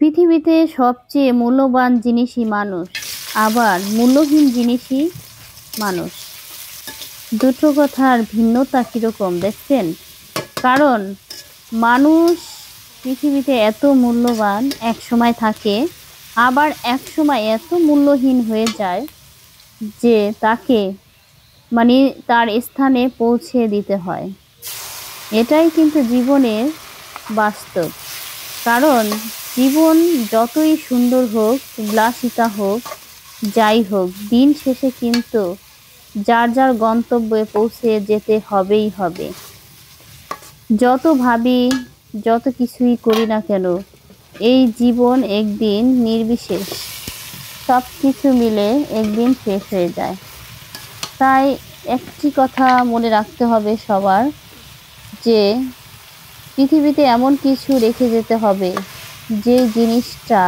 পৃথিবীতে সবচেয়ে মূল্যবান জিনিসই মানুষ, আবার মূল্যহীন জিনিসই মানুষ। দুটো কথার ভিন্নতা কীরকম দেখছেন? কারণ মানুষ পৃথিবীতে এত মূল্যবান এক সময় থাকে, আবার এক সময় এত মূল্যহীন হয়ে যায় যে তাকে তার স্থানে পৌঁছে দিতে হয়। এটাই কিন্তু জীবনের বাস্তব। কারণ জীবন যতই সুন্দর হোক, বিলাসিতা হোক, যাই হোক, দিন শেষে কিন্তু যার যার গন্তব্যে পৌঁছে যেতে হবেই হবে। যত ভাবি, যত কিছুই করি না কেন, এই জীবন একদিন নির্বিশেষ সব কিছু মিলে একদিন শেষ হয়ে যায়। তাই একটি কথা মনে রাখতে হবে সবার, যে পৃথিবীতে এমন কিছু রেখে যেতে হবে যে জিনিসটা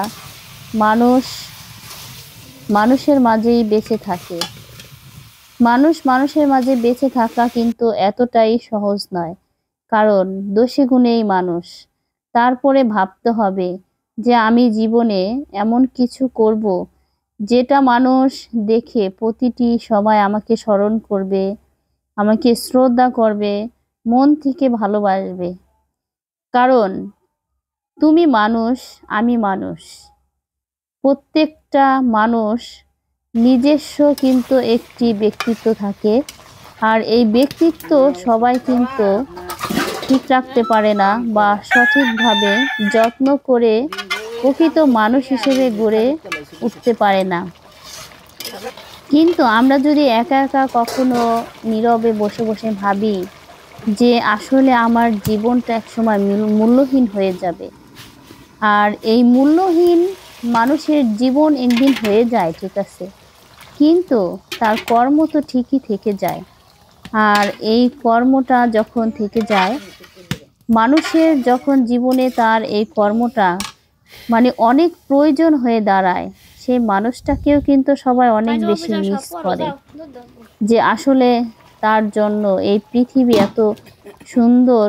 মানুষের মাঝেই বেঁচে থাকে। মানুষের মাঝে বেঁচে থাকা কিন্তু এতটাই সহজ নয়, কারণ দোষে গুণেই মানুষ। তারপরে ভাবতে হবে যে আমি জীবনে এমন কিছু করব যেটা মানুষ দেখে প্রতিটি সময় আমাকে স্মরণ করবে, আমাকে শ্রদ্ধা করবে, মন থেকে ভালোবাসবে। কারণ তুমি মানুষ, আমি মানুষ, প্রত্যেকটা মানুষ নিজস্ব কিন্তু একটি ব্যক্তিত্ব থাকে। আর এই ব্যক্তিত্ব সবাই কিন্তু ঠিক রাখতে পারে না বা সঠিকভাবে যত্ন করে প্রকৃত মানুষ হিসেবে গড়ে উঠতে পারে না। কিন্তু আমরা যদি একা একা কখনো নীরবে বসে বসে ভাবি যে আসলে আমার জীবনটা একসময় মূল্যহীন হয়ে যাবে, আর এই মূল্যহীন মানুষের জীবন একদিন হয়ে যায়, ঠিক আছে, কিন্তু তার কর্ম তো ঠিকই থেকে যায়। আর এই কর্মটা যখন থেকে যায়, মানুষের যখন জীবনে তার এই কর্মটা অনেক প্রয়োজন হয়ে দাঁড়ায়, সেই মানুষটাকেও কিন্তু সবাই অনেক বেশি মিস করে। যে আসলে তার জন্য এই পৃথিবী এত সুন্দর,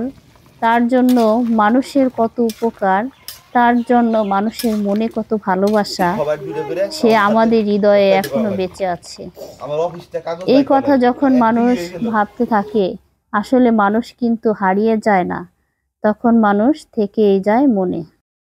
তার জন্য মানুষের কত উপকার, তার জন্য মানুষের মনে কত ভালোবাসা, সে আমাদের হৃদয়ে এখনো বেঁচে আছে। এই কথা যখন মানুষ ভাবতে থাকে, আসলে মানুষ কিন্তু হারিয়ে যায় না, তখন মানুষ থেকেই যায় মনে।